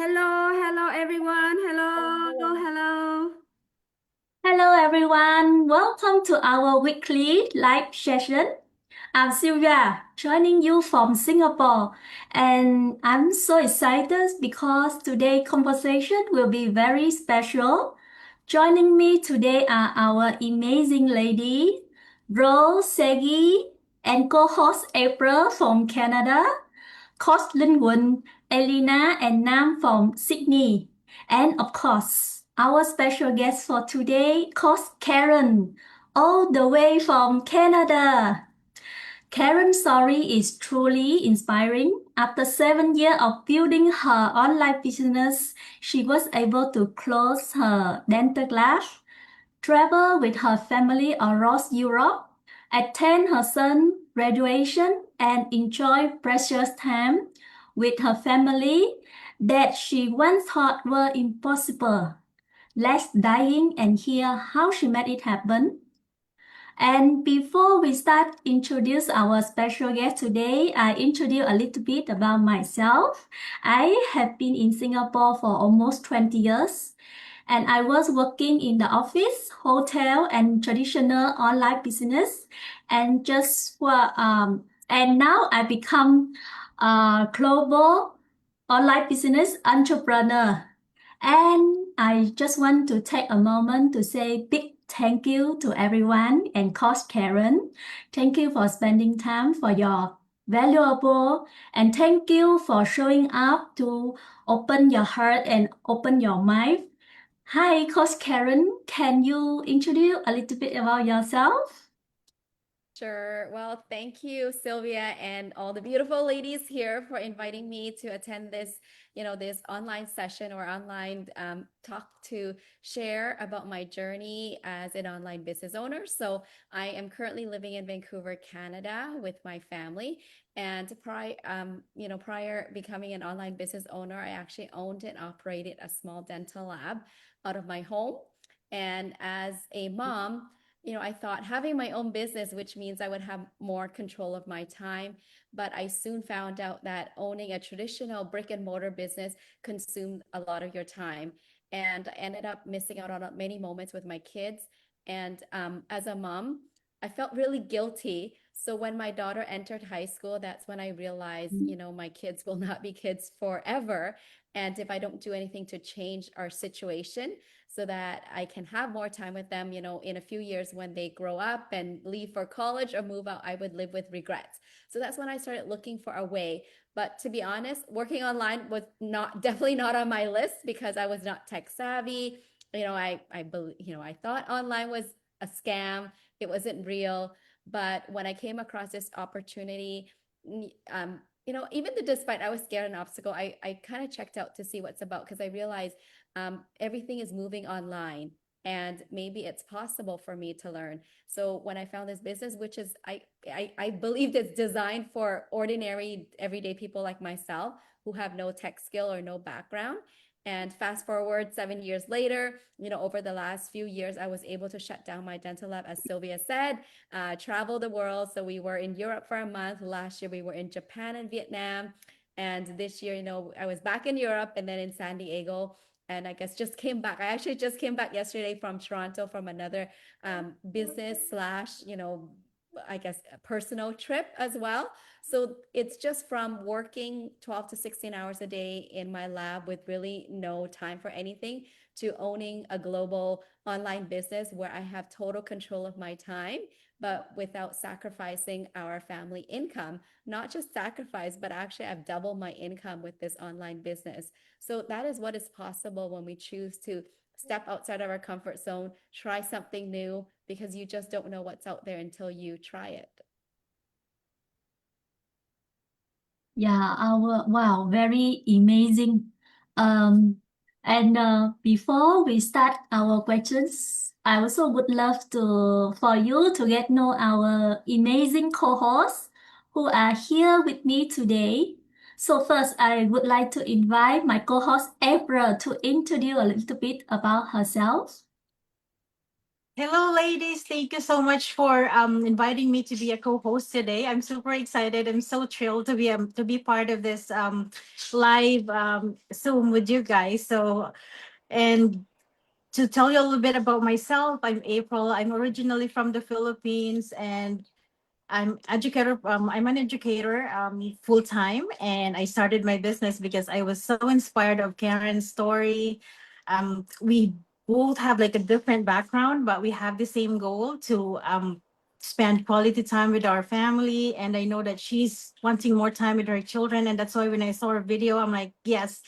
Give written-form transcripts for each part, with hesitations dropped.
Hello everyone. Hello. Hello everyone, welcome to our weekly live session. I'm Sylvia, joining you from Singapore, and I'm so excited because today's conversation will be very special. Joining me today are our amazing lady, Rose Segi, and co-host April from Canada. Coach Linh Quỳnh, Elena, and Nam from Sydney. And of course, our special guest for today, Coach Karen, all the way from Canada. Karen's story is truly inspiring. After 7 years of building her online business, she was able to close her dental lab, travel with her family across Europe, attend her son's graduation, and enjoy precious time with her family that she once thought were impossible. Let's dive in and hear how she made it happen. And before we start introduce our special guest today, I introduce a little bit about myself. I have been in Singapore for almost 20 years and I was working in the office, hotel, and traditional online business. And now I become a global online business entrepreneur. And I just want to take a moment to say big thank you to everyone and Coach Karen. Thank you for spending time for your valuable and thank you for showing up to open your heart and open your mind. Hi, Coach Karen. Can you introduce a little bit about yourself? Sure. Well, thank you, Sylvia, and all the beautiful ladies here for inviting me to attend this online session or online talk to share about my journey as an online business owner. So I am currently living in Vancouver, Canada, with my family. And prior becoming an online business owner, I actually owned and operated a small dental lab out of my home. And as a mom, I thought having my own business, which means I would have more control of my time. But I soon found out that owning a traditional brick and mortar business consumed a lot of your time. And I ended up missing out on many moments with my kids. And as a mom, I felt really guilty. So when my daughter entered high school, that's when I realized, my kids will not be kids forever. And if I don't do anything to change our situation, so that I can have more time with them, in a few years when they grow up and leave for college or move out, I would live with regrets. So that's when I started looking for a way. But to be honest, working online was definitely not on my list because I was not tech savvy. I believe, I thought online was a scam. It wasn't real. But when I came across this opportunity, even despite I was scared an obstacle, I kind of checked out to see what's about because I realized everything is moving online and maybe it's possible for me to learn. So when I found this business, which is I believe it's designed for ordinary everyday people like myself who have no tech skill or no background. And fast forward 7 years later, over the last few years, I was able to shut down my dental lab, as Sylvia said, travel the world. So we were in Europe for a month. Last year, we were in Japan and Vietnam. And this year, I was back in Europe and then in San Diego and I guess just came back. I actually just came back yesterday from Toronto from another business slash, I guess a personal trip as well. So it's just from working 12 to 16 hours a day in my lab with really no time for anything to owning a global online business where I have total control of my time, but without sacrificing our family income. Not just sacrifice, but actually I've doubled my income with this online business. So that is what is possible when we choose to step outside of our comfort zone, try something new, because you just don't know what's out there until you try it. Yeah, wow, very amazing. Um, and before we start our questions, I also would love to for you to get know our amazing co-hosts who are here with me today. So first, I would like to invite my co-host April to introduce a little bit about herself. Hello, ladies. Thank you so much for inviting me to be a co-host today. I'm super excited. I'm so thrilled to be part of this live Zoom with you guys. And to tell you a little bit about myself, I'm April. I'm originally from the Philippines, and I'm an educator full time, and I started my business because I was so inspired of Karen's story. We both have like a different background, but we have the same goal to spend quality time with our family. And I know that she's wanting more time with her children, and that's why when I saw her video, I'm like, yes.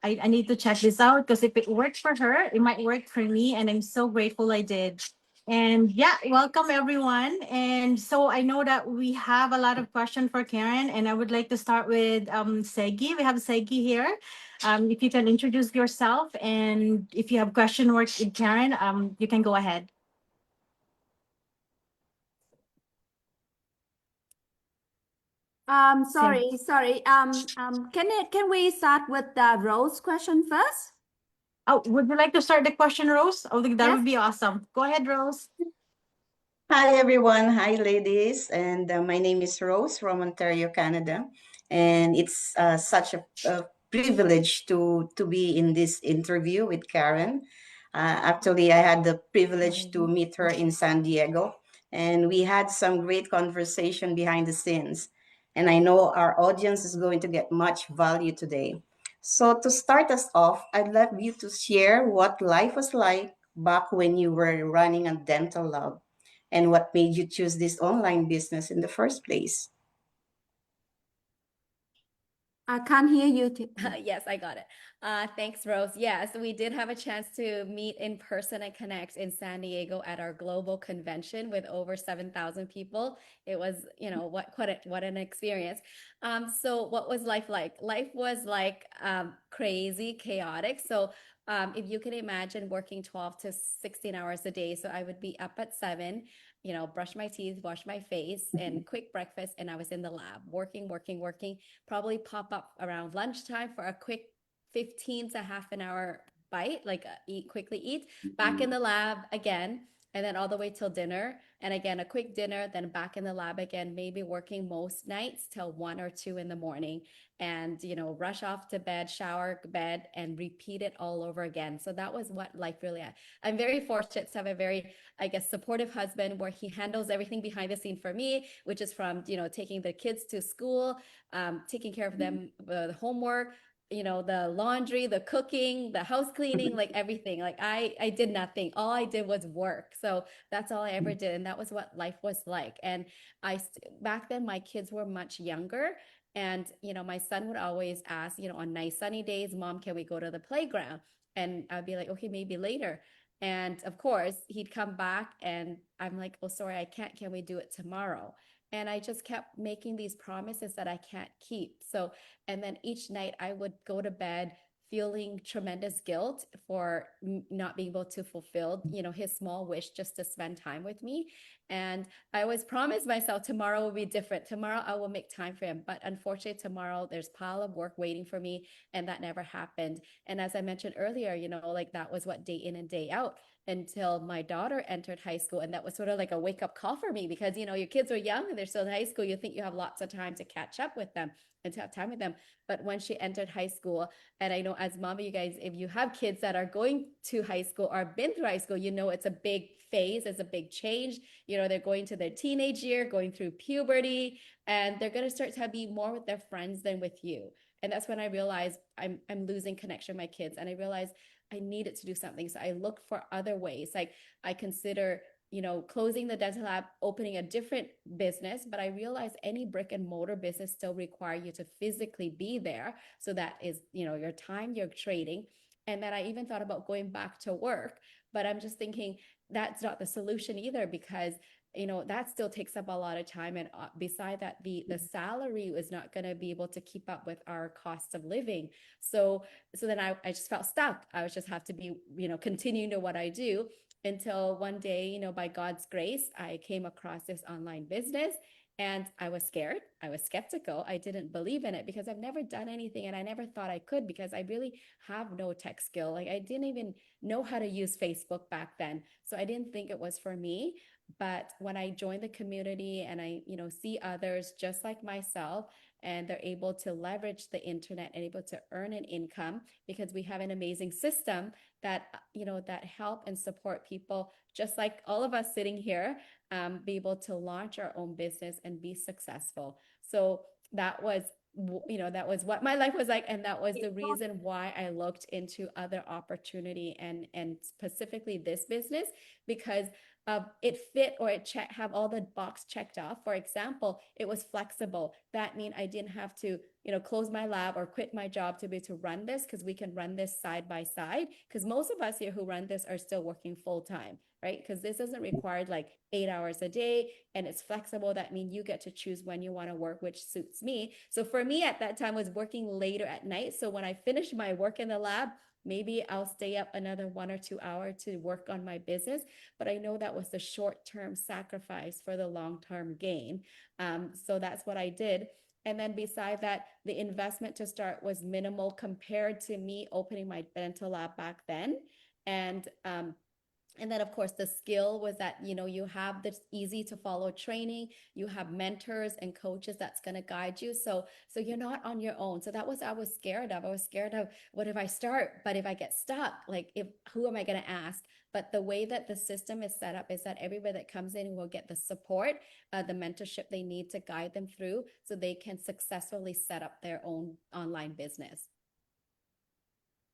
I need to check this out because if it worked for her, it might work for me. And I'm so grateful I did. And yeah, welcome everyone. And so I know that we have a lot of questions for Karen, and I would like to start with Segi. We have Segi here. If you can introduce yourself, and if you have question work with Karen, you can go ahead. Sorry. Can we start with the Rose question first? Oh, would you like to start the question, Rose? Oh, that Yes. would be awesome. Go ahead, Rose. Hi, everyone. Hi, ladies. And my name is Rose from Ontario, Canada. And it's such a privilege to be in this interview with Karen. Actually, I had the privilege to meet her in San Diego, and we had some great conversation behind the scenes. And I know our audience is going to get much value today. So, to start us off, I'd love you to share what life was like back when you were running a dental lab and what made you choose this online business in the first place. I can't hear you. Yes, I got it. Thanks, Rose. Yes, we did have a chance to meet in person and connect in San Diego at our global convention with over 7,000 people. It was, what an experience. So what was life like? Life was like crazy, chaotic. So if you can imagine working 12 to 16 hours a day, so I would be up at 7, brush my teeth, wash my face, and quick breakfast, and I was in the lab working, probably pop up around lunchtime for a quick 15 to half an hour bite, like quickly eat, back in the lab again, and then all the way till dinner. And again, a quick dinner, then back in the lab again, maybe working most nights till 1 or 2 in the morning. And, rush off to bed, shower, bed, and repeat it all over again. So that was what life really had. I'm very fortunate to have a very, I guess, supportive husband where he handles everything behind the scene for me, which is from, taking the kids to school, taking care of them, the homework, the laundry, the cooking, the house cleaning, like everything. Like I did nothing. All I did was work. So that's all I ever did. And that was what life was like. And back then my kids were much younger. And, my son would always ask, on nice sunny days, Mom, can we go to the playground? And I'd be like, okay, maybe later. And of course, he'd come back and I'm like, oh, sorry, I can't. Can we do it tomorrow? And I just kept making these promises that I can't keep. So, and then each night I would go to bed feeling tremendous guilt for not being able to fulfill, his small wish just to spend time with me. And I always promised myself tomorrow will be different. Tomorrow I will make time for him. But unfortunately, tomorrow there's a pile of work waiting for me, and that never happened. And as I mentioned earlier, like that was what day in and day out until my daughter entered high school. And that was sort of like a wake up call for me because, your kids are young and they're still in high school. You think you have lots of time to catch up with them and to have time with them. But when she entered high school, and I know as mama, you guys, if you have kids that are going to high school or been through high school, it's a big phase, it's a big change. They're going to their teenage year, going through puberty, and they're going to start to be more with their friends than with you. And that's when I realized I'm losing connection with my kids. And I realized I needed to do something. So I looked for other ways. Like I consider, closing the dental lab, opening a different business, but I realized any brick and mortar business still require you to physically be there. So that is, your time you're trading. And then I even thought about going back to work, but I'm just thinking that's not the solution either because that still takes up a lot of time, and beside that the salary is not going to be able to keep up with our cost of living. So then I just felt stuck. I would just have to be continuing to what I do until one day, by God's grace, I came across this online business, And I was scared. I was skeptical. I didn't believe in it because I've never done anything and I never thought I could because I really have no tech skill. Like I didn't even know how to use Facebook back then. So I didn't think it was for me. But when I joined the community and I, see others just like myself and they're able to leverage the internet and able to earn an income because we have an amazing system that, that help and support people just like all of us sitting here, be able to launch our own business and be successful. So that was that was what my life was like, and that was the reason why I looked into other opportunity and specifically this business because it fit or it have all the box checked off. For example, it was flexible. That means I didn't have to close my lab or quit my job to be able to run this because we can run this side by side because most of us here who run this are still working full time, right? Because this doesn't require like 8 hours a day and it's flexible. That means you get to choose when you want to work, which suits me. So for me at that time was working later at night. So when I finished my work in the lab, maybe I'll stay up another 1 or 2 hours to work on my business. But I know that was the short-term sacrifice for the long-term gain. So that's what I did. And then beside that, the investment to start was minimal compared to me opening my dental lab back then. And then of course the skill was that you have this easy to follow training, you have mentors and coaches that's going to guide you, so you're not on your own. So that was I was scared of. I was scared of what if I start, but if I get stuck, like who am I going to ask? But the way that the system is set up is that everybody that comes in will get the support, the mentorship they need to guide them through so they can successfully set up their own online business.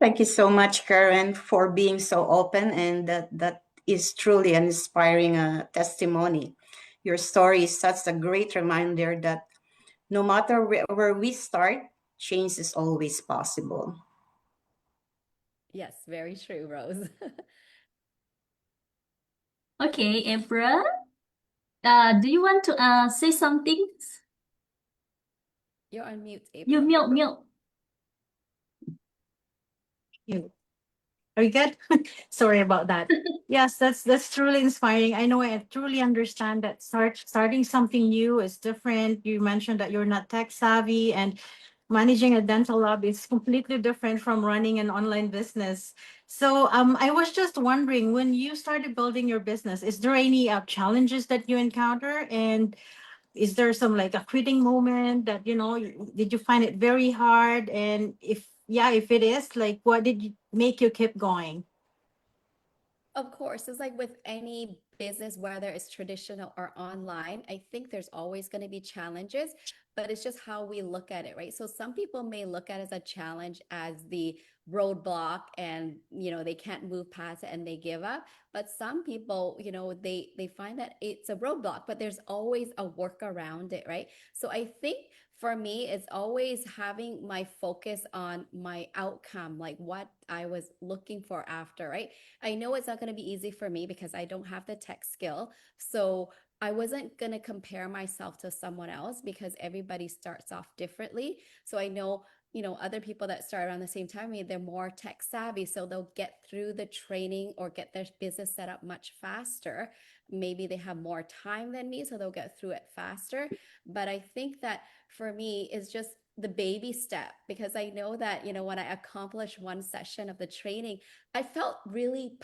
Thank you so much, Karen, for being so open, and that is truly an inspiring testimony. Your story is such a great reminder that no matter where we start, change is always possible. Yes, very true, Rose. Okay, April, do you want to say something? You're on mute, You April. mute. You. Are you good? Sorry about that. Yes, that's truly inspiring. I know I truly understand that starting something new is different. You mentioned that you're not tech savvy and managing a dental lab is completely different from running an online business. So I was just wondering, when you started building your business, is there any challenges that you encounter? And is there some like a quitting moment that, did you find it very hard? And if it is, like, what did you make you keep going? Of course, it's like with any business, whether it's traditional or online, I think there's always going to be challenges, but it's just how we look at it, right? So some people may look at it as a challenge as the roadblock and, they can't move past it and they give up. But some people, they find that it's a roadblock, but there's always a work around it, right? So I think for me, it's always having my focus on my outcome, like what I was looking for after, right? I know it's not going to be easy for me because I don't have the tech skill. So I wasn't going to compare myself to someone else because everybody starts off differently. So I know, other people that start around the same time, they're more tech savvy. So they'll get through the training or get their business set up much faster. Maybe they have more time than me, so they'll get through it faster. But I think that for me is just the baby step because I know that, when I accomplish one session of the training, I felt really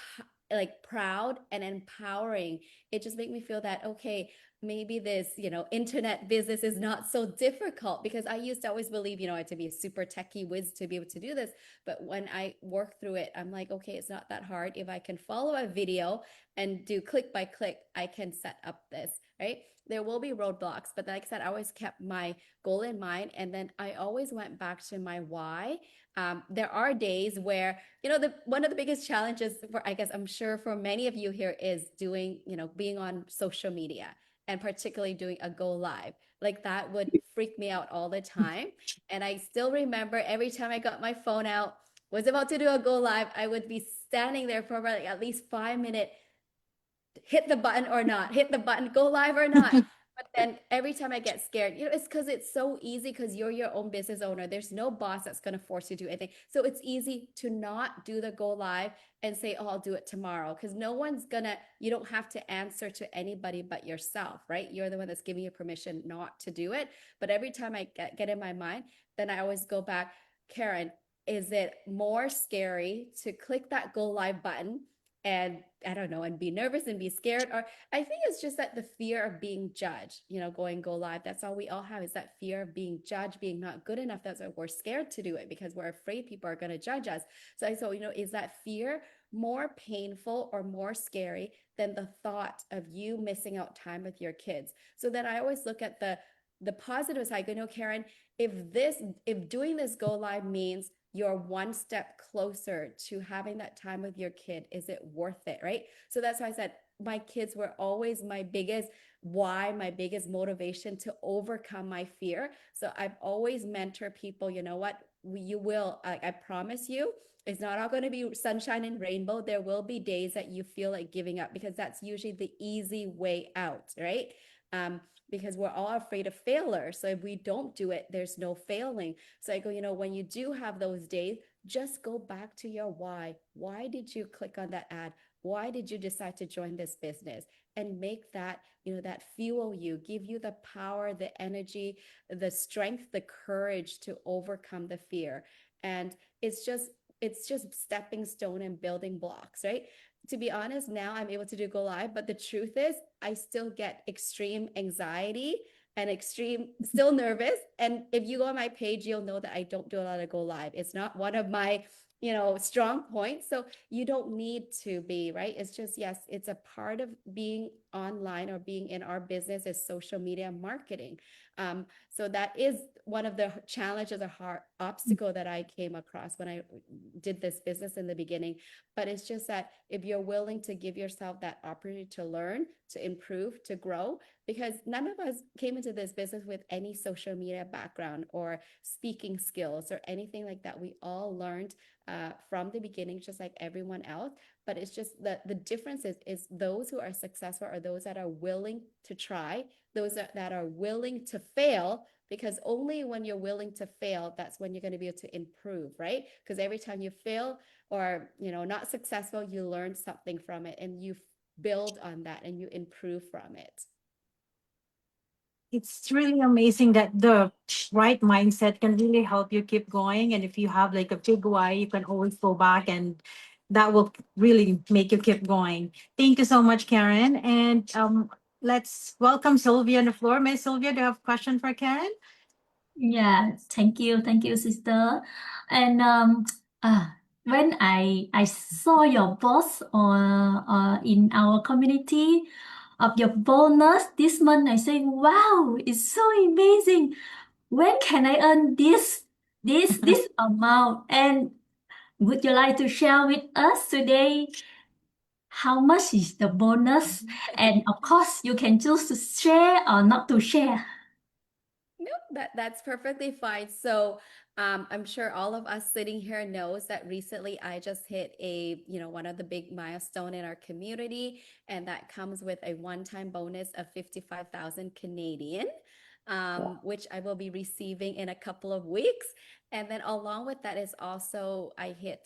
like proud and empowering. It just made me feel that, okay, maybe this, internet business is not so difficult because I used to always believe, I had to be a super techie whiz to be able to do this. But when I work through it, I'm like, okay, it's not that hard. If I can follow a video and do click by click, I can set up this, right? There will be roadblocks, but like I said, I always kept my goal in mind. And then I always went back to my why. There are days where, one of the biggest challenges for, I guess, I'm sure for many of you here is doing, being on social media and particularly doing a go live. Like that would freak me out all the time. And I still remember every time I got my phone out, was about to do a go live, I would be standing there for like at least 5 minutes, hit the button or not, hit the button, go live or not. But then every time I get scared, it's because it's so easy because you're your own business owner. There's no boss that's going to force you to do anything. So it's easy to not do the go live and say, oh, I'll do it tomorrow. Because no one's gonna, you don't have to answer to anybody but yourself, right? You're the one that's giving you permission not to do it. But every time I get in my mind, then I always go back, Karen, is it more scary to click that go live button and I don't know, and be nervous and be scared? Or I think it's just that the fear of being judged, going go live. That's all we all have is that fear of being judged, being not good enough. That's why we're scared to do it because we're afraid people are going to judge us. So I thought, is that fear more painful or more scary than the thought of you missing out time with your kids? So then I always look at the positive side. Karen, if doing this go live means you're one step closer to having that time with your kid, is it worth it, right? So that's why I said my kids were always my biggest why, my biggest motivation to overcome my fear. So I've always mentor people, you know what, you will, I promise you, it's not all going to be sunshine and rainbow. There will be days that you feel like giving up because that's usually the easy way out, right? Because we're all afraid of failure. So if we don't do it, there's no failing. So I go, when you do have those days, just go back to your why. Why did you click on that ad? Why did you decide to join this business? And make that, that fuel you, give you the power, the energy, the strength, the courage to overcome the fear. And it's just stepping stone and building blocks, right? To be honest, now I'm able to do go live, but the truth is I still get extreme anxiety and still nervous. And if you go on my page, you'll know that I don't do a lot of go live. It's not one of my, strong points. So you don't need to be, right? It's just, yes, it's a part of being online or being in our business is social media marketing. So that is one of the challenges or hard obstacle that I came across when I did this business in the beginning. But it's just that if you're willing to give yourself that opportunity to learn, to improve, to grow, because none of us came into this business with any social media background or speaking skills or anything like that. We all learned from the beginning, just like everyone else. But it's just that the difference is those who are successful are those that are willing to try, those that are willing to fail, because only when you're willing to fail, that's when you're going to be able to improve, right? Because every time you fail or, not successful, you learn something from it and you build on that and you improve from it. It's really amazing that the right mindset can really help you keep going. And if you have like a big why, you can always go back and that will really make you keep going. Thank you so much, Karen. And let's welcome Sylvia on the floor. Miss Sylvia, do you have a question for Karen? Yeah, thank you, sister. And when I saw your post on in our community of your bonus this month, I say, wow, it's so amazing. When can I earn this amount? And would you like to share with us today how much is the bonus? And of course, you can choose to share or not to share. Nope, that's perfectly fine. So I'm sure all of us sitting here knows that recently I just hit one of the big milestone in our community, and that comes with a one-time bonus of 55,000 Canadian, which I will be receiving in a couple of weeks. And then along with that is also I hit,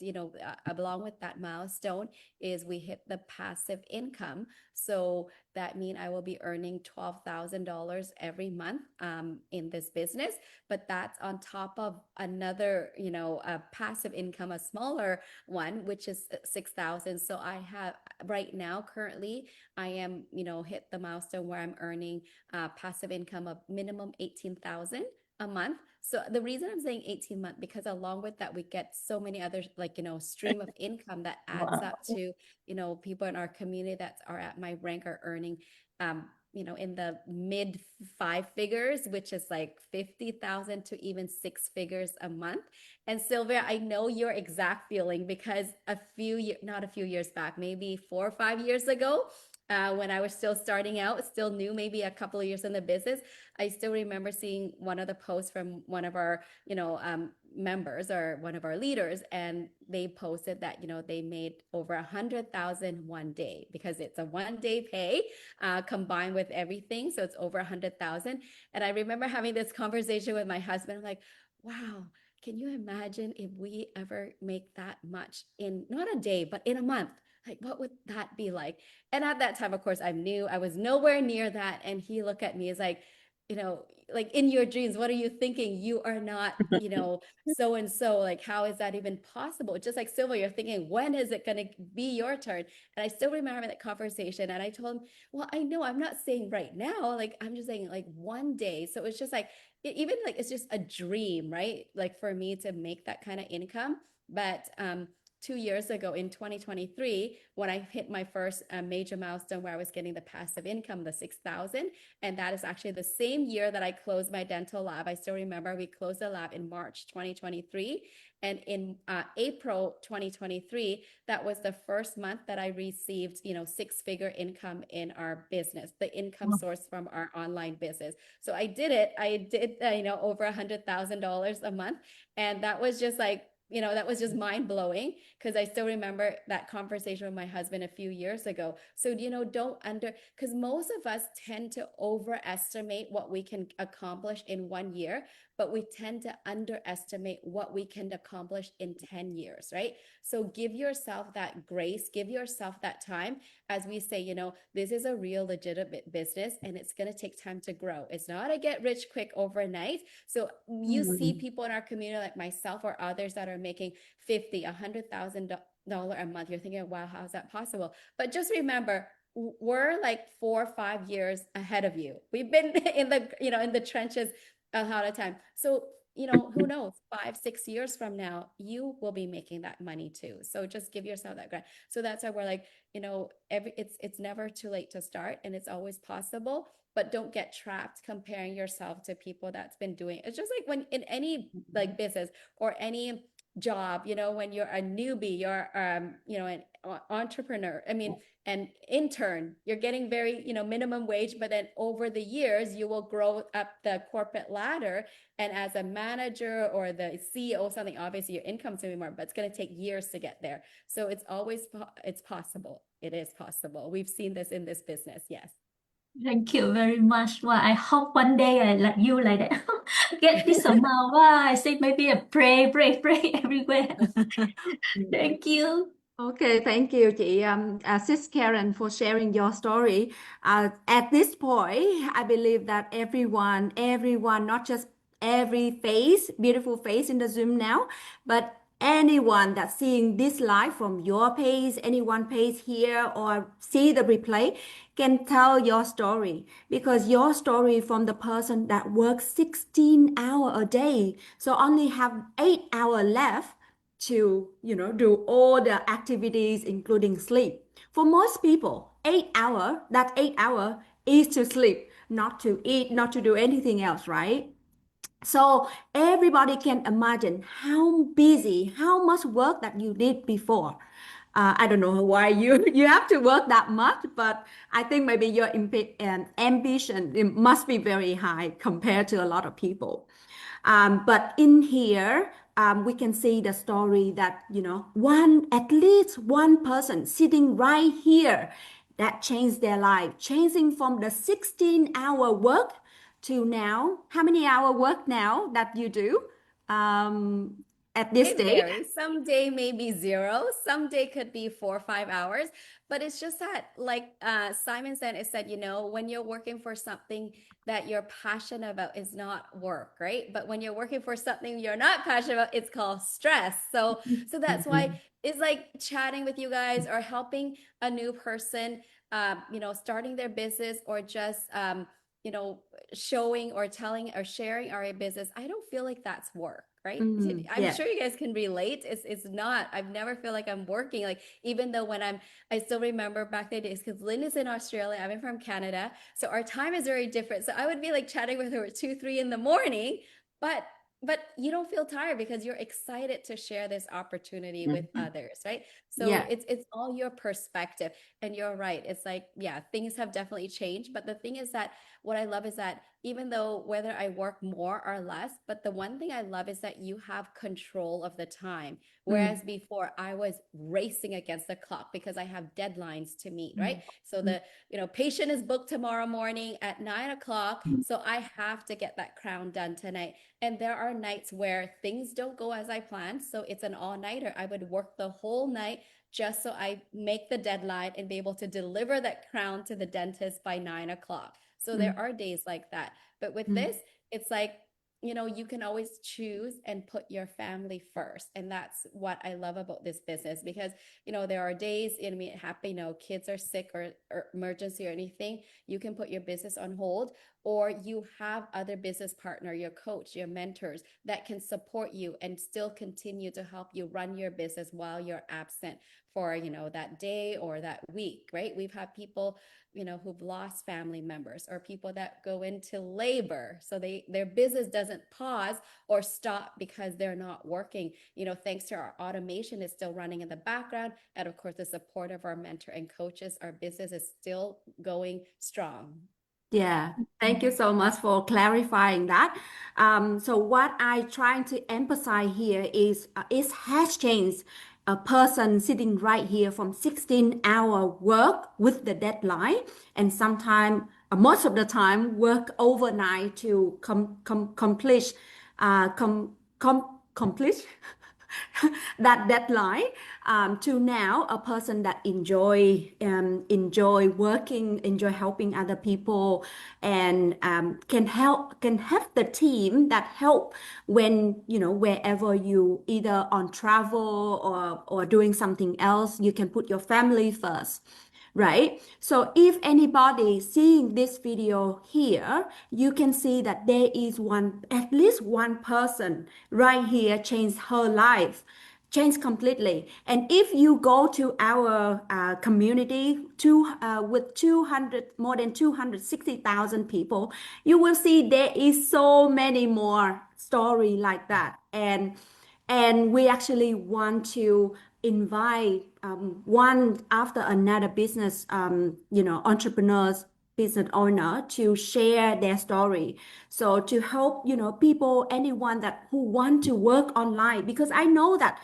along with that milestone is we hit the passive income. So that means I will be earning $12,000 every month in this business. But that's on top of another, a passive income, a smaller one, which is 6,000. So I have right now, currently, I am, hit the milestone where I'm earning passive income of minimum 18,000 a month. So the reason I'm saying 18 months, because along with that, we get so many other stream of income that adds up to, people in our community that are at my rank are earning, in the mid 5 figures, which is like 50,000 to even 6 figures a month. And Sylvia, I know your exact feeling because not a few years back, maybe 4 or 5 years ago, when I was still starting out, still new, maybe a couple of years in the business, I still remember seeing one of the posts from one of our, members or one of our leaders, and they posted that, you know, they made over 100,000 one day because it's a 1 day pay combined with everything. So it's over 100,000. And I remember having this conversation with my husband. I'm like, wow, can you imagine if we ever make that much in not a day, but in a month? Like, what would that be like? And at that time, of course, I knew I was nowhere near that. And he looked at me as like, you know, like in your dreams, what are you thinking? You are not, you know, so and so. Like, how is that even possible? Just like Sylvia, you're thinking, when is it going to be your turn? And I still remember that conversation. And I told him, well, I know I'm not saying right now, like, I'm just saying like one day. So it's just like, even like, it's just a dream, right? Like for me to make that kind of income. But 2 years ago in 2023, when I hit my first major milestone where I was getting the passive income, the 6,000, and that is actually the same year that I closed my dental lab. I still remember we closed the lab in March 2023. And in April 2023, that was the first month that I received, you know, 6-figure income in our business, the income source from our online business. So I did it. I did, you know, over $100,000 a month. And that was just like, you know, that was just mind blowing because I still remember that conversation with my husband a few years ago. So, you know, because most of us tend to overestimate what we can accomplish in 1 year, but we tend to underestimate what we can accomplish in 10 years, right? So give yourself that grace, give yourself that time. As we say, you know, this is a real legitimate business and it's going to take time to grow. It's not a get rich quick overnight. So you see people in our community like myself or others that are making $50,000, $100,000 a month. You're thinking, wow, how is that possible? But just remember, we're like 4 or 5 years ahead of you. We've been in the, you know, in the trenches a lot of time. So, you know, who knows, 5, 6 years from now, you will be making that money too. So just give yourself that grant. So that's why we're like, you know, it's never too late to start and it's always possible, but don't get trapped comparing yourself to people that's been doing. It's just like when in any like business or any job, you know, when you're a newbie, you're you know, an entrepreneur, I mean, an intern, you're getting very, you know, minimum wage, but then over the years you will grow up the corporate ladder, and as a manager or the CEO something, obviously your income's gonna be more, but it's going to take years to get there. So it's always it's possible. It is possible. We've seen this in this business. Yes. Thank you very much. Well, I hope one day I like you like that. Get this amount. Wow, I say maybe a pray everywhere. Thank you. Okay, thank you, chị Sis Karen, for sharing your story. At this point, I believe that everyone, not just every face, beautiful face in the Zoom now, but anyone that's seeing this live from your page, anyone page here or see the replay can tell your story, because your story from the person that works 16 hours a day, so only have 8 hours left to, you know, do all the activities including sleep. For most people, 8 hours, that 8 hours is to sleep, not to eat, not to do anything else, right? So everybody can imagine how busy, how much work that you did before. I don't know why you have to work that much, but I think maybe your ambition, it must be very high compared to a lot of people. But in here, we can see the story that, you know, at least one person sitting right here that changed their life, changing from the 16-hour work to now, how many hour work now that you do at this It stage? varies. Some day may be 0, some day could be 4 or 5 hours, but it's just that, like Simon said, you know, when you're working for something that you're passionate about is not work, right? But when you're working for something you're not passionate about, it's called stress. So that's why it's like chatting with you guys or helping a new person, you know, starting their business or just, you know, showing or telling or sharing our business. I don't feel like that's work. Right? I'm Yeah. sure you guys can relate. It's not. I've never feel like I'm working. Like even though I still remember back the days because Lynn is in Australia. I'm from Canada, so our time is very different. So I would be like chatting with her at 2, 3 in the morning, but you don't feel tired because you're excited to share this opportunity with others, right? So Yeah. it's all your perspective, and you're right. It's like, yeah, things have definitely changed, but the thing is that what I love is that even though whether I work more or less, but the one thing I love is that you have control of the time. Whereas before I was racing against the clock because I have deadlines to meet, right? So the, patient is booked tomorrow morning at 9 o'clock. So I have to get that crown done tonight. And there are nights where things don't go as I planned. So it's an all-nighter. I would work the whole night just so I make the deadline and be able to deliver that crown to the dentist by 9 o'clock. So there are days like that. But with this, it's like, you can always choose and put your family first. And that's what I love about this business because, there are days in me happy, kids are sick or emergency or anything, you can put your business on hold, or you have other business partner, your coach, your mentors that can support you and still continue to help you run your business while you're absent for, that day or that week, right? We've had people, who've lost family members or people that go into labor. So their business doesn't pause or stop because they're not working. Thanks to our automation is still running in the background. And of course, the support of our mentor and coaches, our business is still going strong. Yeah, thank you so much for clarifying that. So what I trying to emphasize here is it has changed. A person sitting right here from 16-hour work with the deadline, and sometimes most of the time work overnight to complete complete that deadline, to now a person that enjoy working, enjoy helping other people, and can have the team that help when wherever you either on travel or doing something else, you can put your family first. Right? So if anybody seeing this video here, you can see that there is at least one person right here changed her life, changed completely. And if you go to our community with more than 260,000 people, you will see there is so many more story like that. And we actually want to invite one after another business, entrepreneurs, business owner to share their story. So to help, people, anyone who want to work online, because I know that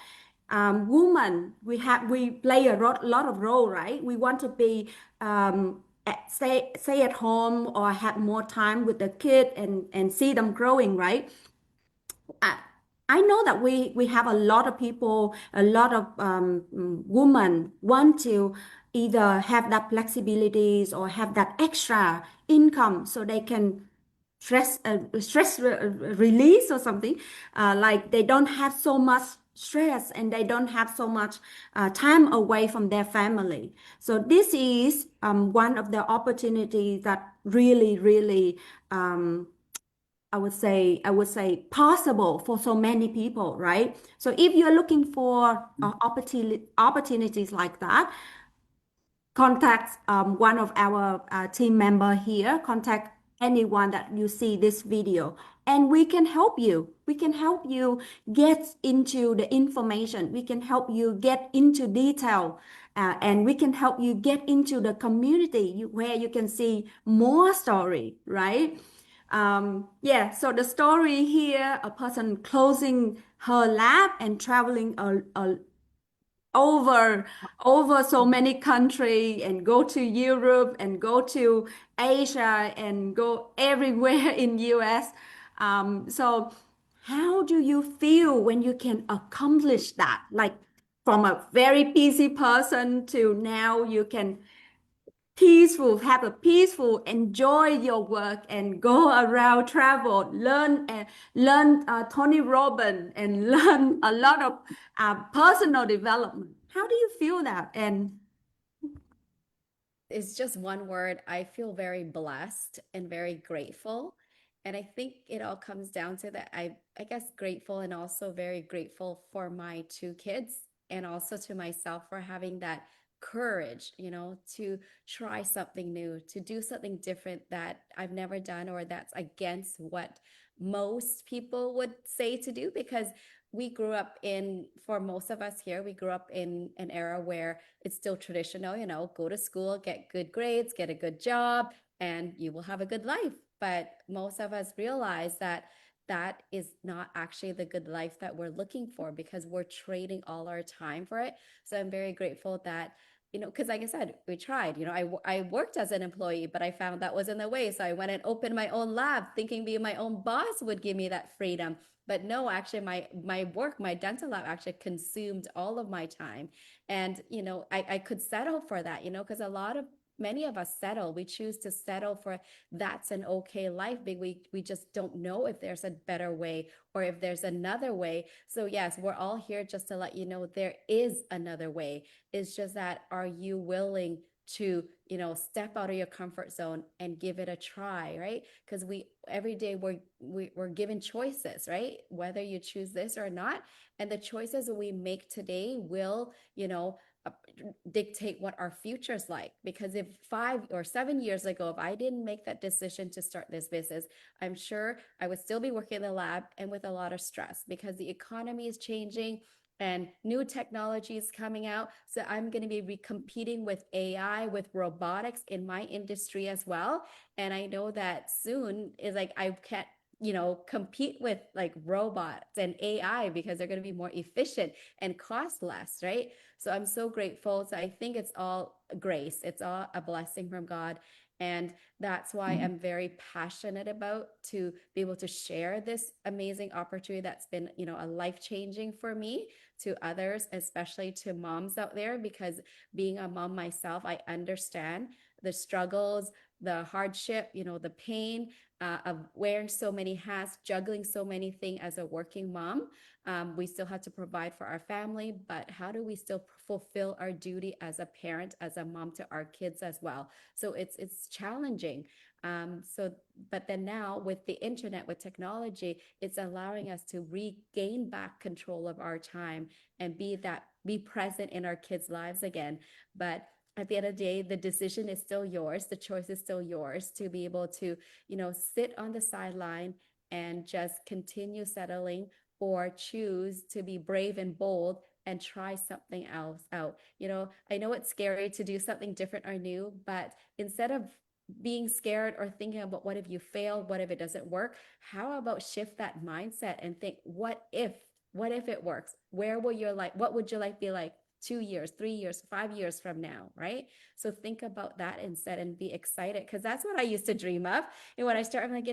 women, we play a lot of role, right? We want to be stay at home or have more time with the kid and see them growing, right? I, I know that we have a lot of people, a lot of women want to either have that flexibilities or have that extra income so they can release or something, like they don't have so much stress and they don't have so much time away from their family. So this is one of the opportunities that really I would say possible for so many people, right? So if you're looking for opportunities like that, contact one of our team member here, contact anyone that you see this video, and we can help you. We can help you get into the information. We can help you get into detail. And we can help you get into the community where you can see more story, right? Yeah, so the story here, a person closing her lab and traveling over so many countries and go to Europe and go to Asia and go everywhere in US. So how do you feel when you can accomplish that? Like from a very busy person to now you can have a peaceful, enjoy your work and go around, travel, learn Tony Robbins and learn a lot of personal development. How do you feel that? And It's just one word. I feel very blessed and very grateful. And I think it all comes down to that. I guess grateful and also very grateful for my two kids and also to myself for having that courage, to try something new, to do something different that I've never done or that's against what most people would say to do because we grew up for most of us here, we grew up in an era where it's still traditional, go to school, get good grades, get a good job, and you will have a good life. but most of us realize that that is not actually the good life that we're looking for because we're trading all our time for it. So I'm very grateful that, because like I said, we tried, I worked as an employee, but I found that was in the way. So I went and opened my own lab thinking being my own boss would give me that freedom. But no, actually my work, my dental lab actually consumed all of my time. And, I could settle for that, because many of us settle. We choose to settle for that's an okay life, but we just don't know if there's a better way or if there's another way. So yes, we're all here just to let you know there is another way. It's just that are you willing to, step out of your comfort zone and give it a try, right? Because every day we're given choices, right? Whether you choose this or not, and the choices we make today will, uh, dictate what our future's like. Because if 5 or 7 years ago, if I didn't make that decision to start this business, I'm sure I would still be working in the lab and with a lot of stress because the economy is changing and new technology is coming out. So I'm going to be competing with AI, with robotics in my industry as well. And I know that soon is like I can't compete with like robots and AI because they're going to be more efficient and cost less, right? So I'm so grateful. So I think it's all grace. It's all a blessing from God. And that's why I'm very passionate about to be able to share this amazing opportunity that's been, a life-changing for me to others, especially to moms out there, because being a mom myself, I understand the struggles, the hardship, the pain of wearing so many hats, juggling so many things as a working mom. We still have to provide for our family, but how do we still fulfill our duty as a parent, as a mom to our kids as well? So it's challenging. But then now with the internet, with technology, it's allowing us to regain back control of our time and be present in our kids' lives again. But at the end of the day, the decision is still yours. The choice is still yours to be able to, sit on the sideline and just continue settling or choose to be brave and bold and try something else out. I know it's scary to do something different or new, but instead of being scared or thinking about what if you fail, what if it doesn't work, how about shift that mindset and think, what if it works? What would your life be like 2 years, 3 years, 5 years from now, right? So think about that instead and be excited, because that's what I used to dream of. And when I start, I'm like,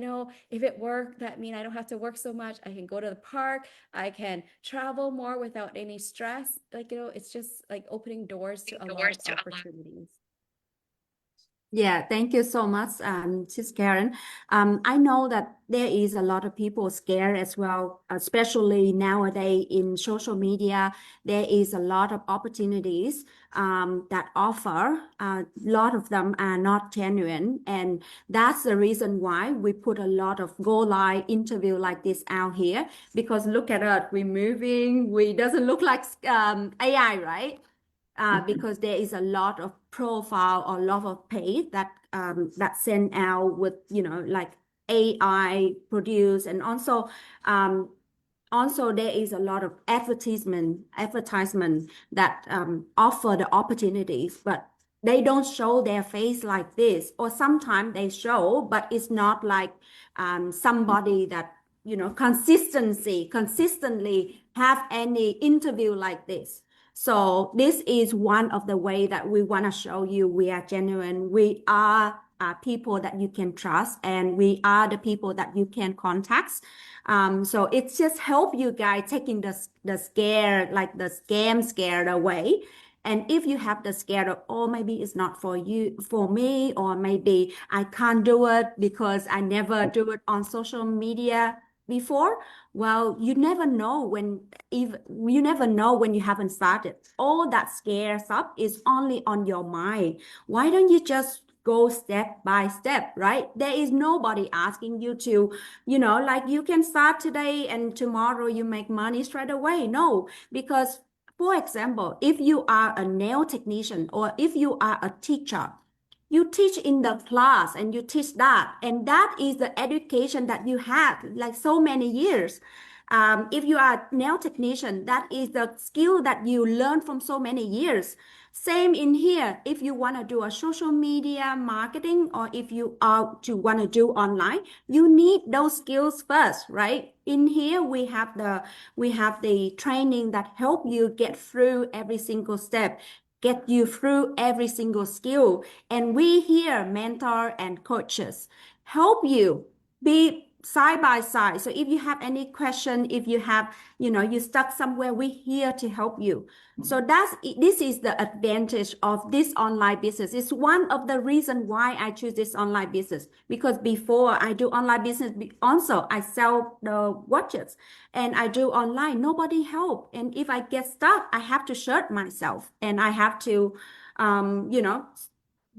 if it worked, that means I don't have to work so much. I can go to the park. I can travel more without any stress. Like, it's just like opening doors to a lot of opportunities. Yeah, thank you so much, Sis Karen. I know that there is a lot of people scared as well, especially nowadays in social media. There is a lot of opportunities that offer. A lot of them are not genuine, and that's the reason why we put a lot of Go Live interview like this out here. Because look at us, we're moving. We doesn't look like AI, right? Because there is a lot of profile or lot of page that send out with like AI produced, and also there is a lot of advertisement that offer the opportunities, but they don't show their face like this, or sometimes they show, but it's not like somebody that consistently have any interview like this. So this is one of the way that we want to show you we are genuine. We are people that you can trust, and we are the people that you can contact. So it's just help you guys taking the scare, like the scam scare away. And if you have the scare of, oh, maybe it's not for you, for me, or maybe I can't do it because I never do it on social media before. Well, you never know when you haven't started. All that scares up is only on your mind. Why don't you just go step by step, right? There is nobody asking you to, like you can start today and tomorrow you make money straight away. No, because for example, if you are a nail technician or if you are a teacher, you teach in the class and you teach that, and that is the education that you had like so many years. If you are a nail technician, that is the skill that you learn from so many years. Same in here. If you want to do a social media marketing, or if you are to want to do online, you need those skills first, right? In here, we have the training that help you get through every single step, get you through every single skill. And we here, mentor and coaches, help you be side by side. So if you have any question, if you have, you stuck somewhere, we're here to help you. So this is the advantage of this online business. It's one of the reasons why I choose this online business, because before I do online business, also I sell the watches and I do online, nobody help. And if I get stuck, I have to search myself and I have to,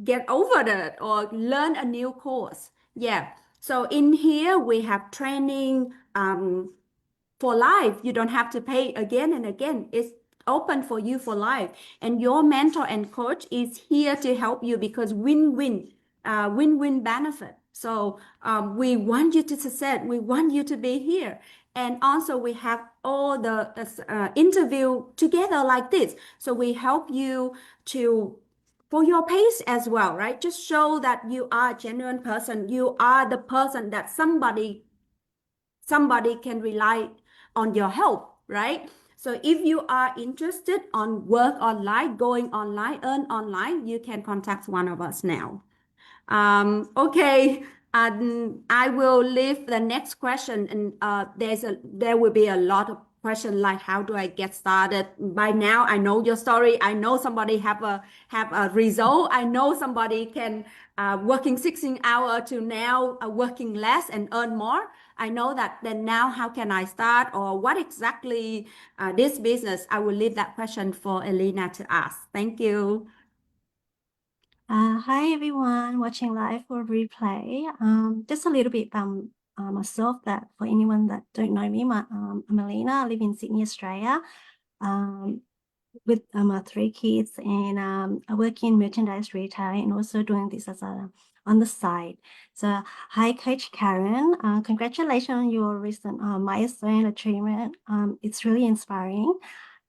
get over that or learn a new course. Yeah. So in here we have training for life. You don't have to pay again and again. It's open for you for life. And your mentor and coach is here to help you, because win-win, win-win benefit. So we want you to succeed. We want you to be here. And also we have all the interview together like this. So we help you to for your pace as well, right? Just show that you are a genuine person. You are the person that somebody can rely on your help, right? So if you are interested on work online, going online, earn online, you can contact one of us now. Okay, I will leave the next question, and there will be a lot of questions like how do I get started? By now, I know your story. I know somebody have a result. I know somebody can working 16 hours to now working less and earn more. I know that. Then now, how can I start, or what exactly this business? I will leave that question for Elena to ask. Thank you. Hi everyone watching live or replay. Just a little bit myself, that for anyone that don't know me, I'm Elena. I live in Sydney, Australia, with my 3 kids, and I work in merchandise retail and also doing this as on the side. So hi Coach Karen, congratulations on your recent milestone achievement. It's really inspiring.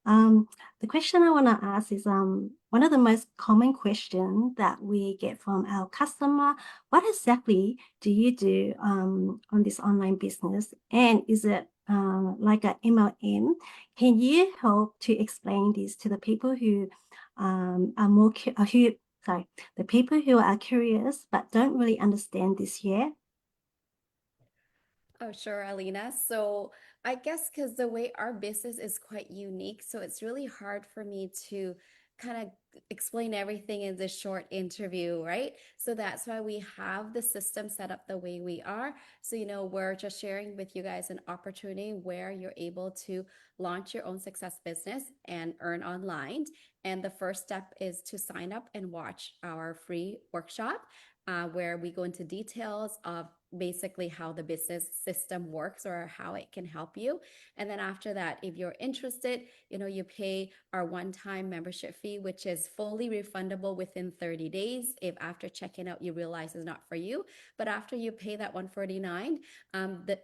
The question I want to ask is one of the most common questions that we get from our customer: what exactly do you do on this online business, and is it like a MLM? Can you help to explain this to the people who are the people who are curious but don't really understand this yet? Oh, sure, Alina. So I guess because the way our business is quite unique, so it's really hard for me to kind of explain everything in this short interview, right? So that's why we have the system set up the way we are. So, we're just sharing with you guys an opportunity where you're able to launch your own success business and earn online. And the first step is to sign up and watch our free workshop, where we go into details of basically how the business system works or how it can help you. And then after that, if you're interested, you pay our one-time membership fee, which is fully refundable within 30 days if after checking out you realize it's not for you. But after you pay that $149,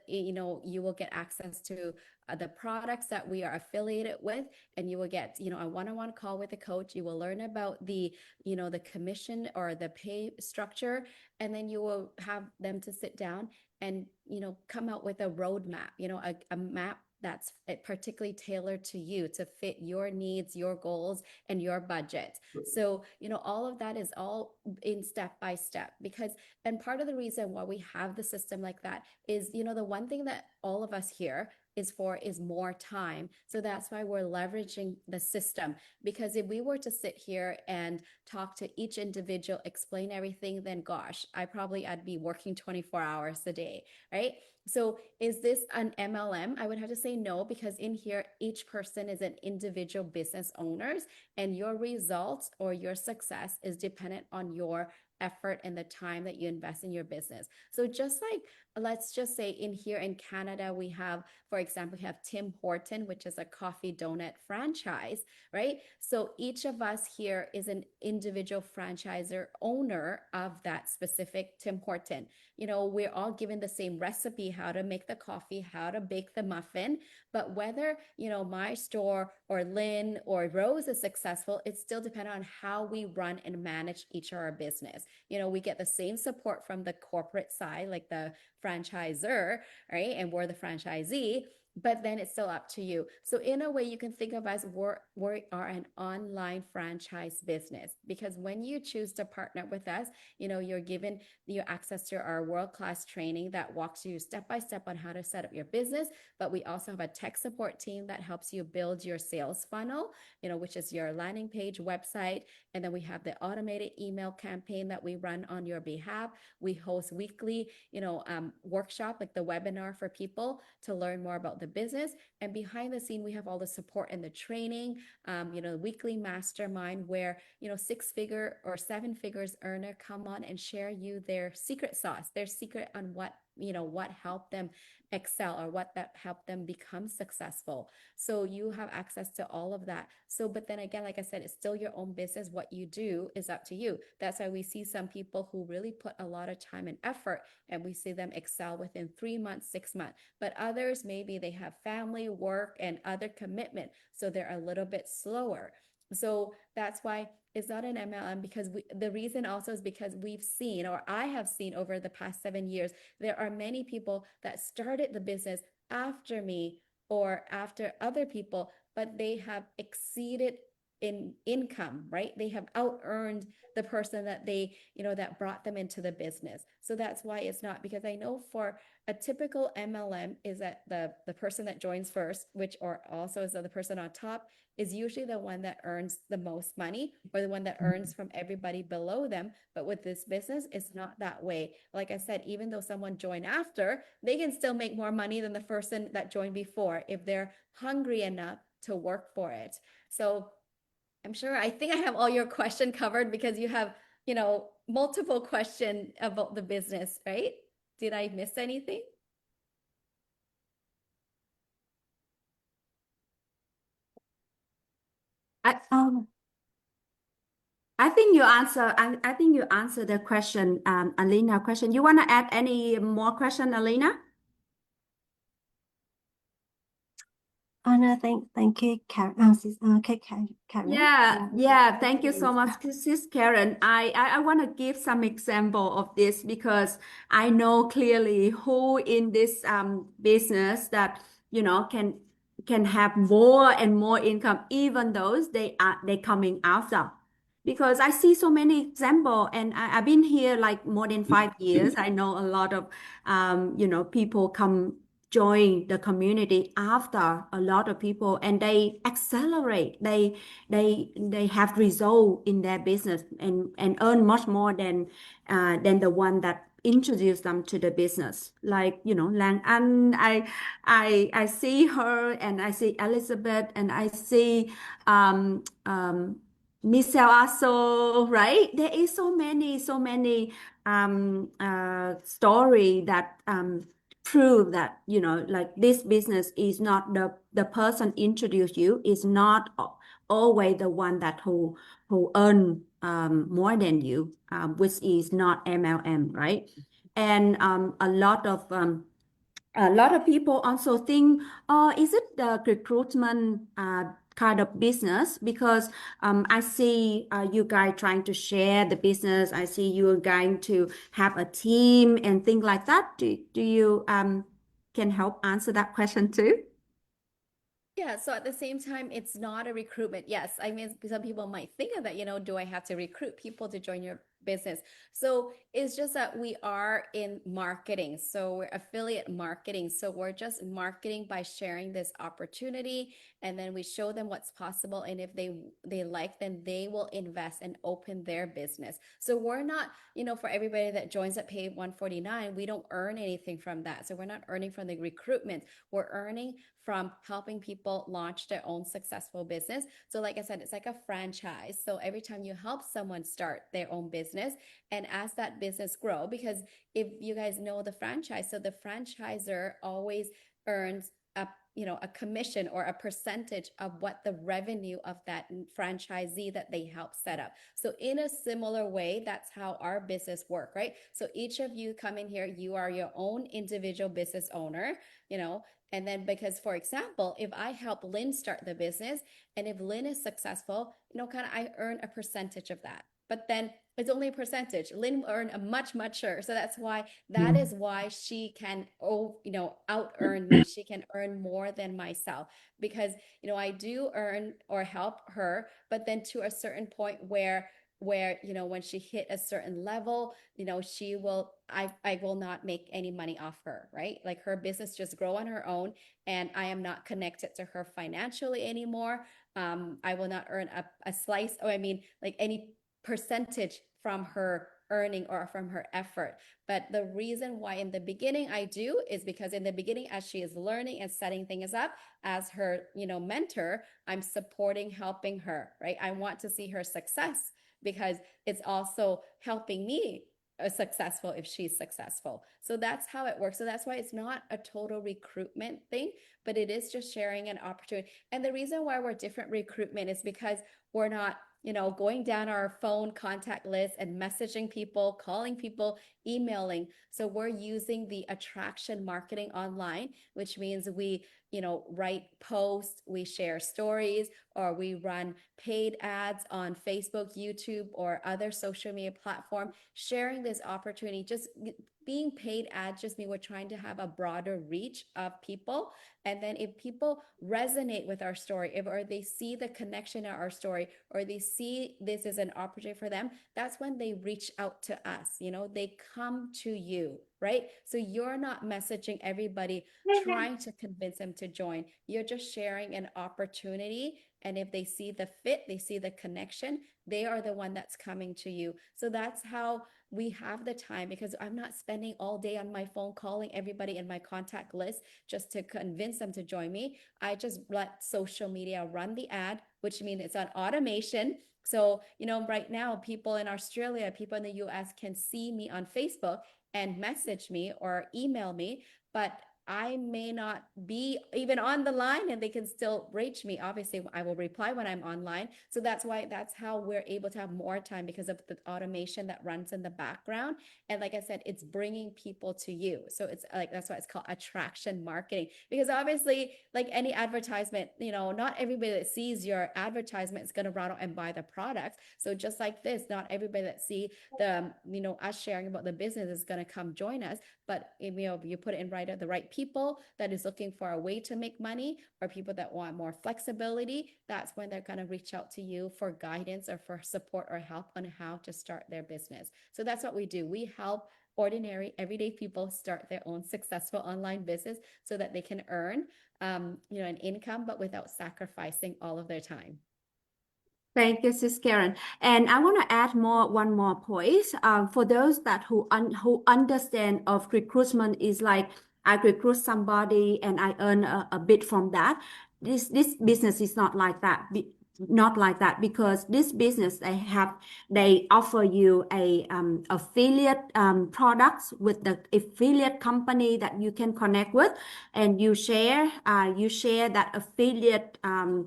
you will get access to the products that we are affiliated with, and you will get a one-on-one call with a coach. You will learn about the commission or the pay structure, and then you will have them to sit down and come out with a roadmap, a map that's particularly tailored to you to fit your needs, your goals, and your budget. So all of that is all in step by step, and part of the reason why we have the system like that is the one thing that all of us here is more time. So that's why we're leveraging the system, because if we were to sit here and talk to each individual, explain everything, then gosh, I'd be working 24 hours a day, right? So is this an MLM? I would have to say no, because in here, each person is an individual business owners, and your results or your success is dependent on your effort and the time that you invest in your business. So just like let's just say in here in Canada, we have, for example, we have Tim Horton, which is a coffee donut franchise, right? So each of us here is an individual franchisor owner of that specific Tim Horton. You know, we're all given the same recipe, how to make the coffee, how to bake the muffin, but whether, you know, my store or Lynn or Rose is successful, it still depends on how we run and manage each of our business. You know, we get the same support from the corporate side, like the franchisor, right? And we're the franchisee, but then it's still up to you. So in a way, you can think of us, we are an online franchise business, because when you choose to partner with us, you know, you're given your access to our world-class training that walks you step by step on how to set up your business. But we also have a tech support team that helps you build your sales funnel, you know, which is your landing page, website. And then we have the automated email campaign that we run on your behalf. We host weekly, you know, workshop, like the webinar for people to learn more about the business. And behind the scene, we have all the support and the training, you know, weekly mastermind where, you know, 6-figure or 7 figures earner come on and share you their secret sauce, their secret on what, you know, what helped them excel or what that helped them become successful. So you have access to all of that. So, but then again, like I said, it's still your own business. What you do is up to you. That's why we see some people who really put a lot of time and effort, and we see them excel within 3 months, 6 months. But others, maybe they have family, work, and other commitment, so they're a little bit slower. So that's why it's not an MLM, because the reason also is because we've seen, or I have seen over the past 7 years, there are many people that started the business after me or after other people, but they have exceeded in income, right? They have out-earned the person that they, you know, that brought them into the business. So that's why it's not, because I know for a typical MLM is that the person that joins first, which or also is the person on top, is usually the one that earns the most money, or the one that earns from everybody below them. But with this business, it's not that way. Like I said, even though someone joined after, they can still make more money than the person that joined before if they're hungry enough to work for it. So I'm sure, I think I have all your question covered, because you have, you know, multiple question about the business, right? Did I miss anything? I, Um, I think you answer. I think you answered the question, Alina question. You want to add any more question, Alina? no, thank you, Karen. Karen. Yeah. Thank you so much, Sis Karen. I want to give some example of this, because I know clearly who in this business that, you know, can have more and more income, even those they coming after. Because I see so many example, and I've been here like more than 5 years. I know a lot of you know, people come join the community after a lot of people, and they accelerate, they have result in their business, and earn much more than the one that introduced them to the business, like, you know, Lang An. I see her, and I see Elizabeth, and I see Michelle also, right? There is so many story that prove that, you know, like, this business is not the person introduced you is not always the one that who earn more than you, which is not MLM, right? And a lot of people also think, oh, is it the recruitment kind of business? Because I see you guys trying to share the business. I see you are going to have a team and things like that. Do you can help answer that question too? Yeah, so at the same time, it's not a recruitment. Yes, I mean, some people might think of that, you know, do I have to recruit people to join your business? So it's just that we are in marketing. So we're affiliate marketing. So we're just marketing by sharing this opportunity, and then we show them what's possible. And if they like, then they will invest and open their business. So we're not, you know, for everybody that joins at pay 149, we don't earn anything from that. So we're not earning from the recruitment. We're earning from helping people launch their own successful business. So like I said, it's like a franchise. So every time you help someone start their own business, and as that business grow, because if you guys know the franchise, so the franchisor always earns a commission or a percentage of what the revenue of that franchisee that they help set up. So in a similar way, that's how our business work, right? So each of you come in here, you are your own individual business owner, and then because, for example, if I help Lynn start the business, and if Lynn is successful, I earn a percentage of that. But then it's only a percentage. Lynn earned a much sure. So that is why she can out earn me. She can earn more than myself, because I do earn or help her, but then to a certain point where when she hit a certain level, I will not make any money off her, right? Like her business just grow on her own, and I am not connected to her financially anymore. I will not earn a slice, or like any percentage from her earning or from her effort. But the reason why in the beginning I do is because in the beginning, as she is learning and setting things up, as her mentor, I'm supporting, helping her, right? I want to see her success, because it's also helping me successful if she's successful. So that's how it works. So that's why it's not a total recruitment thing, but it is just sharing an opportunity. And the reason why we're different recruitment is because we're not going down our phone contact list and messaging people, calling people, emailing. So we're using the attraction marketing online, which means we write posts, we share stories, or we run paid ads on Facebook, YouTube, or other social media platform, sharing this opportunity. Just being paid ads just mean we're trying to have a broader reach of people. And then if people resonate with our story, or they see the connection in our story, or they see this as an opportunity for them, that's when they reach out to us. They come to you, right? So you're not messaging everybody trying to convince them to join. You're just sharing an opportunity. And if they see the fit, they see the connection, they are the one that's coming to you. So that's how we have the time, because I'm not spending all day on my phone calling everybody in my contact list just to convince them to join me. I just let social media run the ad, which means it's on automation. So, right now, people in Australia, people in the US can see me on Facebook and message me or email me, but I may not be even on the line, and they can still reach me. Obviously, I will reply when I'm online. So that's how we're able to have more time, because of the automation that runs in the background. And like I said, it's bringing people to you. So it's like, that's why it's called attraction marketing, because obviously, like any advertisement, not everybody that sees your advertisement is going to run out and buy the product. So just like this, not everybody that see the, us sharing about the business is going to come join us. But if you put it in the right people that is looking for a way to make money, or people that want more flexibility, that's when they're going to reach out to you for guidance or for support or help on how to start their business. So that's what we do. We help ordinary, everyday people start their own successful online business so that they can earn, an income, but without sacrificing all of their time. Thank you, Sis Karen. And I want to add one more point. For those that who understand of recruitment is like, I recruit somebody and I earn a bit from that. This business is not like that. Not like that, because this business they offer you a affiliate products with the affiliate company that you can connect with, and you share that affiliate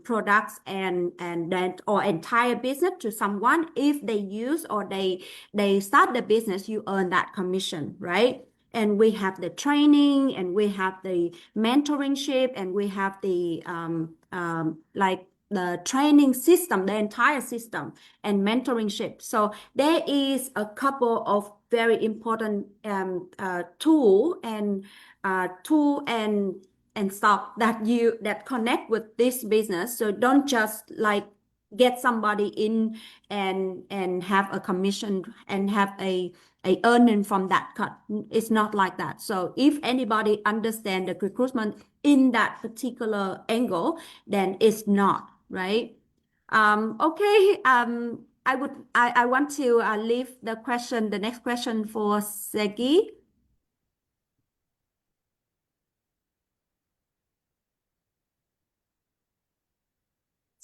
products and then or entire business to someone. If they use or they start the business, you earn that commission, right? And we have the training, and we have the mentoringship, and we have the like the training system, the entire system, and mentoringship. So there is a couple of very important tool and stuff that connect with this business. So don't just like get somebody in and have a commission and have a earning from that cut. It's not like that. So if anybody understand the recruitment in that particular angle, then it's not, right? Okay. I want to leave the next question for Segi.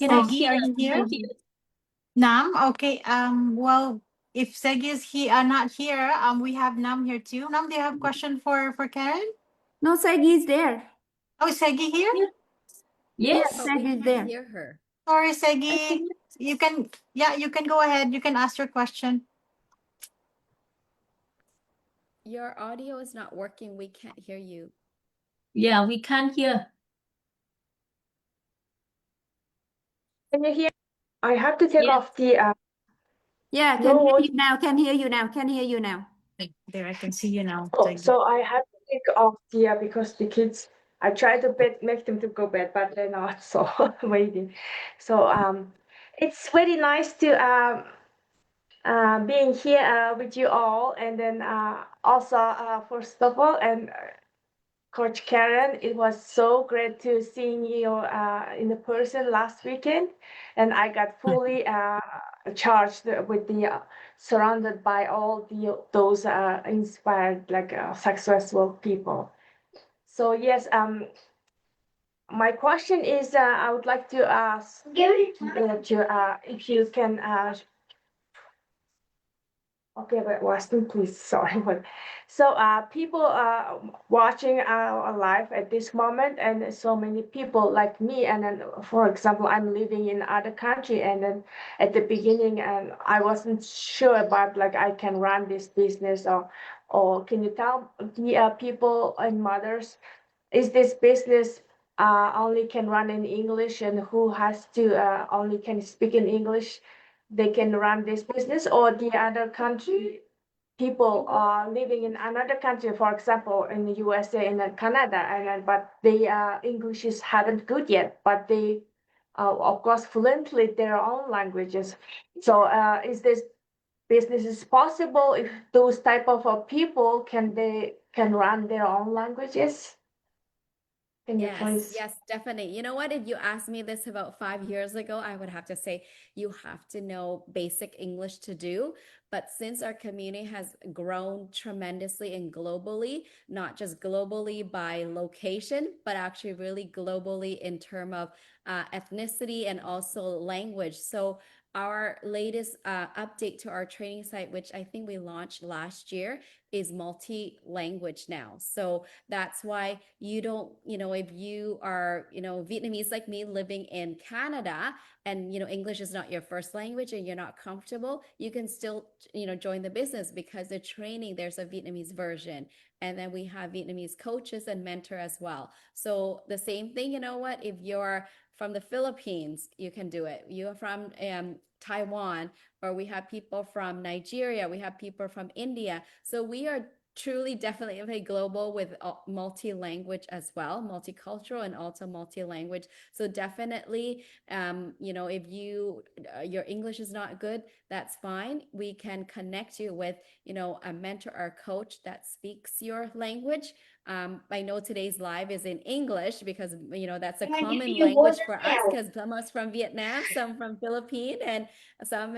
Segi, are you here? Nam, okay. Well, if Segi is not here, we have Nam here too. Nam, do you have a question for Karen? No, Segi is there. Oh, is Segi here? Yes, Yes. But we Segi is can't there. hear her. Sorry, Segi. You can go ahead. You can ask your question. Your audio is not working. We can't hear you. Yeah, we can't hear. Can you hear? I have to take Yes. off the Yeah, can no hear voice. you now. Can hear you now. Can hear you now. There, I can see you now. Oh, Segi. so I have to take off the because the kids. I try to make them to go bed, but they're not. So waiting. So it's very nice to being here with you all, and then also first of all, and Coach Karen, it was so great to seeing you in the person last weekend, and I got fully charged with the surrounded by all those inspired like successful people. So yes, my question is, I would like to ask if you can. Okay, but Weston, please, sorry. So, people watching our live at this moment, and so many people like me. And then, for example, I'm living in other country, and then at the beginning, and I wasn't sure about like I can run this business, or can you tell the people and mothers, is this business only can run in English, and who has to only can speak in English? They can run this business, or the other country people are living in another country, for example, in the USA and then Canada, and then, but the English is haven't good yet, but they of course fluently their own languages. So is this business is possible if those type of people can run their own languages? Can you Yes, please? yes, definitely. You know what? If you asked me this about 5 years ago, I would have to say you have to know basic English to do. But since our community has grown tremendously and globally, not just globally by location, but actually really globally in terms of ethnicity and also language. So our latest update to our training site, which I think we launched last year, is multi-language now. So that's why you don't, if you are, Vietnamese like me living in Canada and, English is not your first language and you're not comfortable, you can still, join the business because the training, there's a Vietnamese version. And then we have Vietnamese coaches and mentor as well. So the same thing, you know what, if you're from the Philippines, you can do it. You're from Taiwan, or we have people from Nigeria, we have people from India. So we are truly definitely very global with multi-language as well, multicultural and also multi-language. So definitely, if your English is not good, that's fine. We can connect you with, a mentor or coach that speaks your language. I know today's live is in English because, that's a common language for us because some of us from Vietnam, some from Philippines, and some,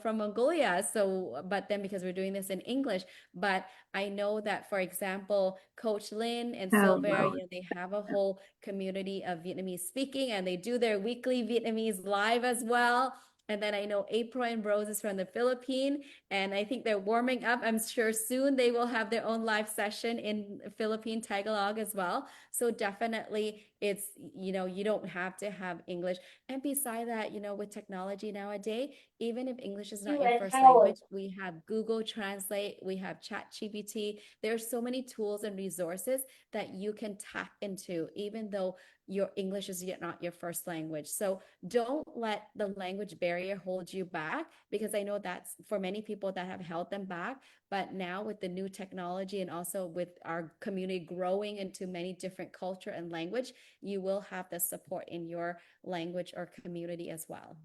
from Mongolia. So, but then because we're doing this in English, but I know that, for example, Coach Lynn and Sylvia, they have a whole community of Vietnamese speaking, and they do their weekly Vietnamese live as well. And then I know April and Rose is from the Philippines, and I think they're warming up. I'm sure soon they will have their own live session in Philippine Tagalog as well. So definitely it's, you don't have to have English. And beside that, with technology nowadays, even if English is not your first language, we have Google Translate, we have ChatGPT. There are so many tools and resources that you can tap into, even though your English is not your first language. So don't let the language barrier hold you back, because I know that's for many people that have held them back. But now with the new technology and also with our community growing into many different culture and language, you will have the support in your language or community as well.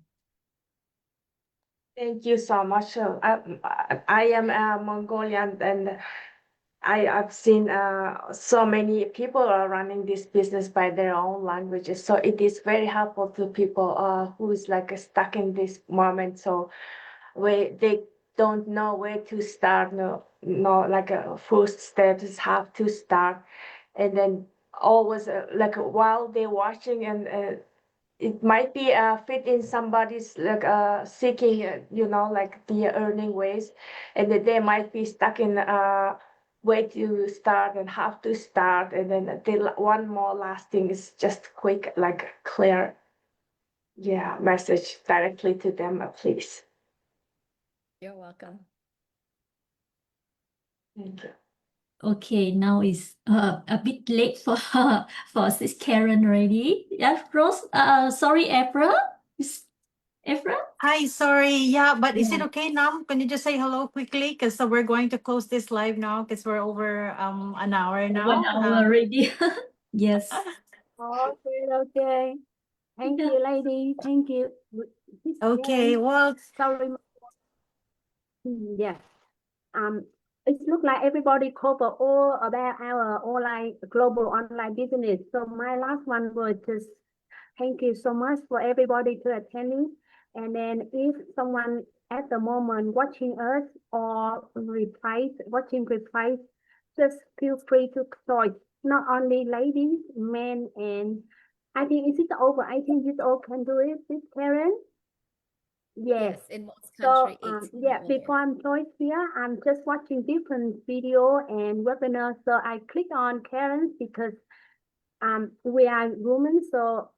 Thank you so much. I am a Mongolian, and I've seen so many people are running this business by their own languages. So it is very helpful to people who is like stuck in this moment. So where they don't know where to start, no, like a first step is how to start, and then always like while they're watching and it might be fit in somebody's like seeking like the earning ways, and that they might be stuck in way to start and how to start, and then one more last thing is just quick like clear message directly to them, please. You're welcome. Thank you. Okay, now it's a bit late for Sis Karen already. Yeah, Rose. Sorry, April. Is April? Hi, sorry. Yeah, but is it Yeah. okay now? Can you just say hello quickly? Because we're going to close this live now because we're over an hour now. 1 hour already. Yes. Okay. Thank you, lady. Thank you. Okay, well, Sorry. Yes. It looks like everybody cover all about our global online business. So my last one was just thank you so much for everybody to attending. And then if someone at the moment watching us or watching replays, just feel free to join. Not only ladies, men, and I think is it over 18 years old can do it, Miss Karen? Yes. In most So country, 18 and yeah, older. before I'm joined here, I'm just watching different video and webinars. So I click on Karen because we are women. So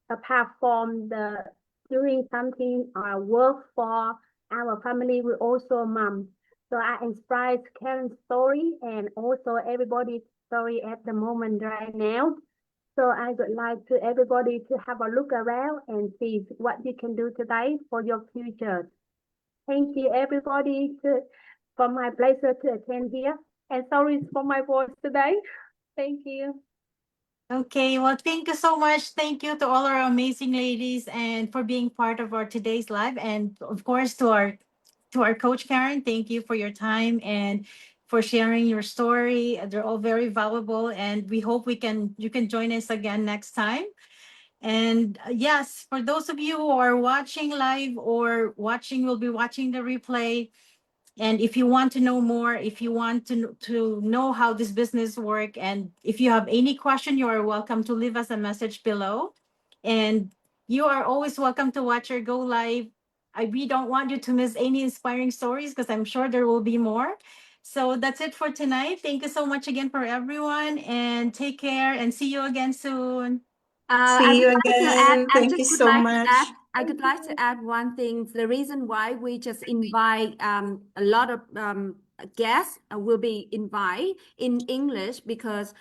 apart from the doing something or work for our family, we also mom. So I inspired Karen's story and also everybody's story at the moment right now. So I would like to everybody to have a look around and see what you can do today for your future. Thank you, everybody, for my pleasure to attend here. And sorry for my voice today. Thank you. okay, well, thank you so much. Thank you to all our amazing ladies and for being part of our today's live. And of course, to our coach Karen, thank you for your time and for sharing your story. They're all very valuable, and we hope you can join us again next time. And yes, for those of you who are watching live or will be watching the replay, and if you want to know more, if you want to know how this business work, and if you have any question, you are welcome to leave us a message below. And you are always welcome to watch or go live. We don't want you to miss any inspiring stories because I'm sure there will be more. So that's it for tonight. Thank you so much again for everyone, and take care and see you again soon. I See you would like to add, again. Thank you so much. I would like to add one thing. The reason why we just invite a lot of guests will be invited in English because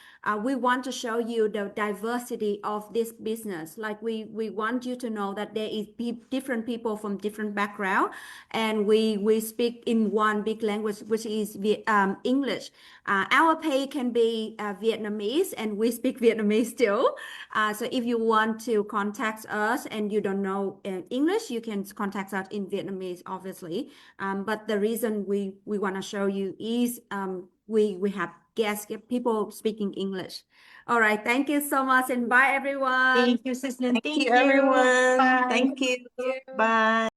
we want to show you the diversity of this business. Like we want you to know that there is different people from different background, and we speak in one big language, which is English. Our pay can be Vietnamese, and we speak Vietnamese still. So if you want to contact us and you don't know English, you can contact us in Vietnamese, obviously. But the reason we want to show you is we have guests, people speaking English. All right. Thank you so much, and bye, everyone. Thank you, Sislin. Thank you, Thank you. everyone. Bye. Thank you. Bye.